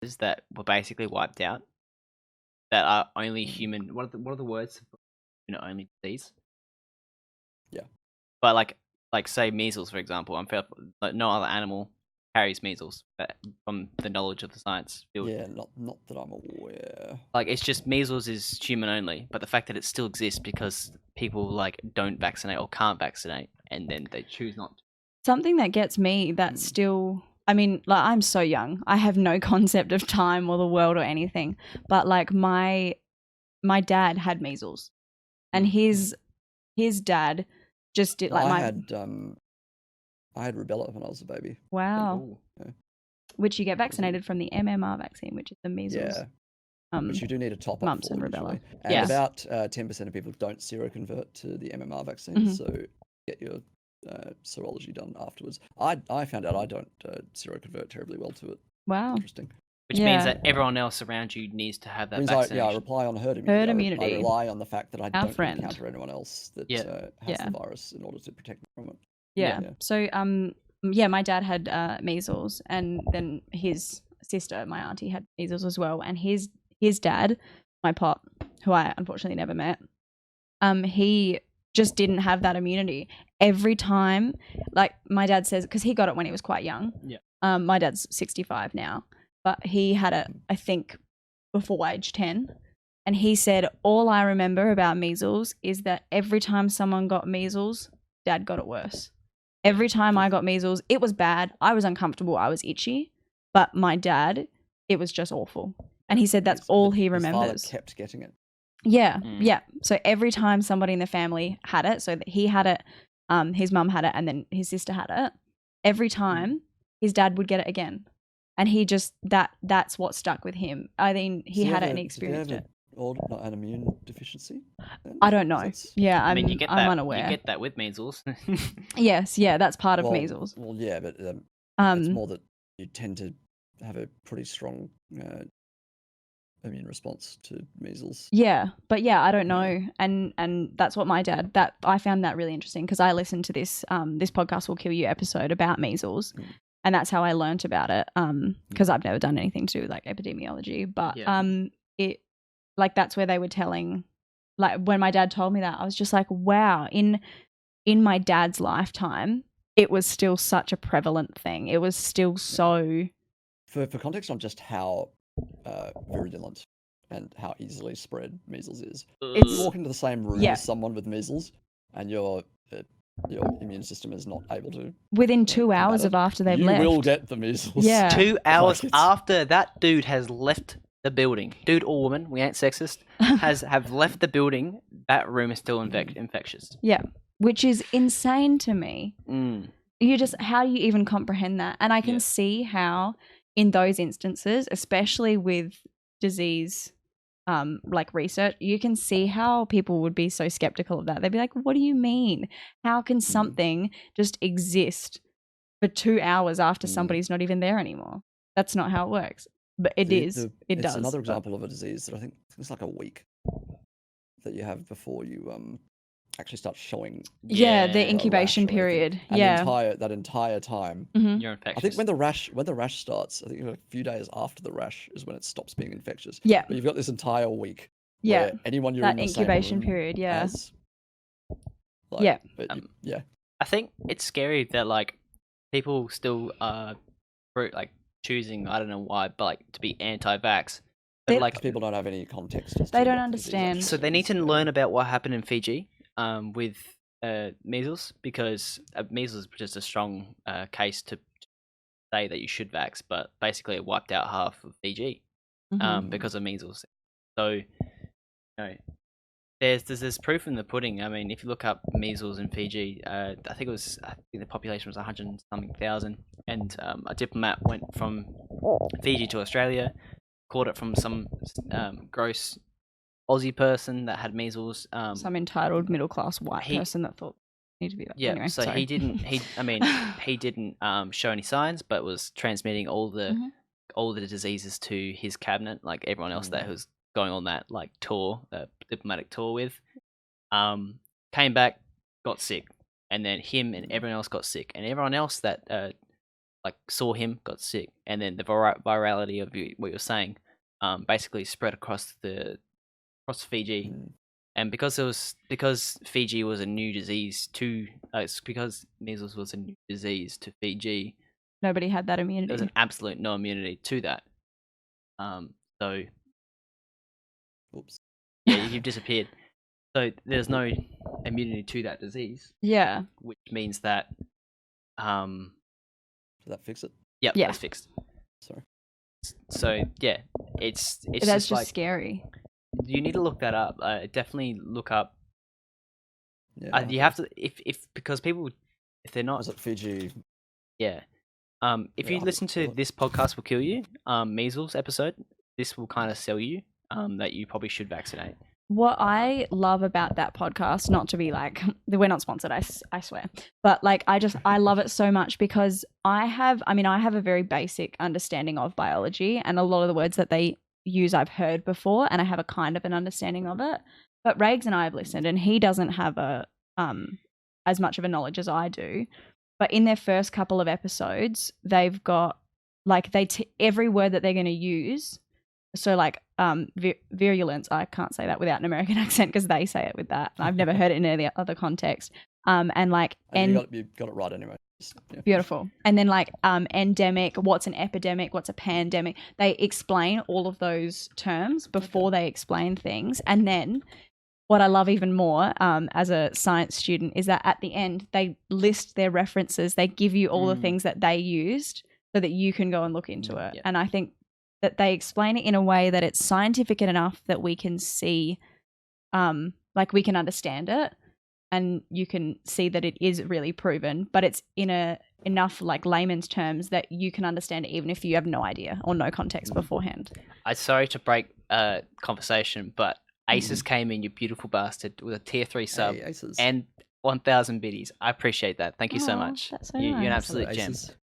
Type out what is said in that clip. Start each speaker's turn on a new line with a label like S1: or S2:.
S1: that were basically wiped out that are only
S2: Mm.
S1: human. What are the words for human only disease?
S2: Yeah.
S1: But like say measles, for example, like no other animal carries measles from the knowledge of the science field.
S2: Yeah, not that I'm aware.
S1: Like it's just measles is human only, but the fact that it still exists because people like don't vaccinate or can't vaccinate, and then they choose not to.
S3: Something that gets me that's still, I mean, like I'm so young. I have no concept of time or the world or anything. But like my dad had measles, and his dad just did like
S2: I had rubella when I was a baby.
S3: wow,
S1: Ooh.
S2: Yeah.
S3: which you get vaccinated from the MMR vaccine, which is the measles.
S2: Yeah. Which you do need a top up
S3: mumps
S2: for
S3: and rubella.
S2: usually. And
S3: Yeah.
S2: about 10% of people don't seroconvert to the MMR vaccine,
S3: Mhm.
S2: so get your serology done afterwards. I found out I don't seroconvert terribly well to it.
S3: Wow.
S2: Interesting.
S1: Which means that everyone else around you needs to have that
S2: Means
S1: vaccination.
S2: I rely on herd
S3: Herd
S2: immunity.
S3: immunity.
S2: I rely on the fact that I
S3: Our
S2: don't
S3: friend.
S2: encounter anyone else that
S1: Yeah.
S2: has the virus in order to protect me from it.
S3: Yeah.
S2: Yeah.
S3: So my dad had measles, and then his sister, my auntie, had measles as well, and his dad, my pop, who I unfortunately never met, he just didn't have that immunity. Every time, like my dad says, because he got it when he was quite young.
S1: Yeah.
S3: My dad's 65 now, but he had it, I think, before age 10. And he said, all I remember about measles is that every time someone got measles, Dad got it worse. Every time I got measles, it was bad. I was uncomfortable. I was itchy. But my dad, it was just awful. And he said that's all he remembers.
S2: His father kept getting it.
S3: Yeah, yeah. So every time somebody in the family had it, so that he had it, his mum had it, and then his sister had it, every time his dad would get it again. And he just, that's what stuck with him. I mean, he had it and he experienced it.
S2: Or not an immune deficiency? Then?
S3: I don't know. Yeah,
S1: I mean, you get that,
S3: unaware.
S1: You get that with measles.
S3: Yes, yeah, that's part of measles.
S2: Well, yeah, but it's more that you tend to have a pretty strong immune response to measles.
S3: Yeah, but yeah, I don't know, and that's what my dad. That I found that really interesting because I listened to this this podcast will kill you episode about measles, and that's how I learnt about it. Because I've never done anything to do with like epidemiology, but it like that's where they were telling, like when my dad told me that, I was just like, wow, in my dad's lifetime, it was still such a prevalent thing. It was still so.
S2: For context on just how virulent and how easily spread measles is, if you walk into the same room as someone with measles and your immune system is not able to
S3: within 2 hours of after they've left,
S2: you will get the measles.
S3: Yeah,
S1: 2 hours after that dude has left the building, dude or woman, we ain't sexist, have left the building, that room is still infectious.
S3: Yeah, which is insane to me. You just, how do you even comprehend that? And I can see how in those instances, especially with disease like research, you can see how people would be so skeptical of that. They'd be like, what do you mean? How can something just exist for 2 hours after somebody's not even there anymore? That's not how it works. But it does.
S2: It's another example of a disease that I think it's like a week that you have before you actually start showing.
S3: Yeah, the incubation period.
S2: And
S3: yeah,
S2: that entire time,
S1: you're infectious.
S2: I think when the rash starts, I think a few days after the rash is when it stops being infectious.
S3: Yeah,
S2: but you've got this entire week.
S3: Yeah,
S2: where anyone you're
S3: that
S2: in the
S3: incubation
S2: same room
S3: period. Yeah,
S2: has, like,
S3: yeah,
S2: yeah.
S1: I think it's scary that like people still like choosing, I don't know why, but like to be anti-vax. But like
S2: people don't have any context.
S3: They don't understand.
S1: So they need to learn about what happened in Fiji with measles, because measles is just a strong case to say that you should vax, but basically it wiped out half of Fiji because of measles. So, you know, there's proof in the pudding. I mean, if you look up measles in Fiji, I think the population was 100-something thousand, and a diplomat went from Fiji to Australia, caught it from some gross Aussie person that had measles.
S3: Some entitled middle class white person that thought need to be that.
S1: Yeah,
S3: anyway,
S1: so
S3: sorry.
S1: he didn't show any signs, but was transmitting all the diseases to his cabinet, like everyone else that was going on that like tour, diplomatic tour with. Came back, got sick, and then him and everyone else got sick, and everyone else that like saw him, got sick, and then the virality of what you're saying, basically spread across Fiji. And because Fiji was a new disease to it's because measles was a new disease to Fiji.
S3: Nobody had that immunity.
S1: There was an absolute no immunity to that. So,
S2: oops.
S1: Yeah, you've disappeared. So there's no immunity to that disease.
S3: Yeah.
S1: Which means that.
S2: Did that fix it?
S1: Yep,
S3: yeah,
S1: that's fixed.
S2: Sorry.
S1: So yeah, it's
S3: that's just
S1: like,
S3: scary.
S1: You need to look that up. Definitely look up.
S2: Yeah.
S1: You have to because people, if they're not.
S2: Was it Fiji?
S1: Yeah. If you listen to This Podcast Will Kill You, measles episode, this will kind of sell you that you probably should vaccinate.
S3: What I love about that podcast, not to be like, we're not sponsored, I swear, but like I love it so much because I have a very basic understanding of biology, and a lot of the words that they use I've heard before, and I have a kind of an understanding of it. But Rags and I have listened, and he doesn't have as much of a knowledge as I do. But in their first couple of episodes, they've got like every word that they're going to use. So like virulence, I can't say that without an American accent because they say it with that. I've never heard it in any other context. And like
S2: you got it right anyway.
S3: Yeah. Beautiful. And then like endemic, what's an epidemic, what's a pandemic? They explain all of those terms before they explain things. And then what I love even more as a science student is that at the end they list their references. They give you all the things that they used so that you can go and look into it.
S1: Yeah.
S3: And I think that they explain it in a way that it's scientific enough that we can see, like we can understand it, and you can see that it is really proven, but it's in enough like layman's terms that you can understand it even if you have no idea or no context beforehand.
S1: I'm sorry to break conversation, but Aces came in, you beautiful bastard, with a tier 3 sub and 1,000 biddies. I appreciate that. Thank you so much.
S3: That's so
S1: You're an
S3: nice.
S1: absolute gem.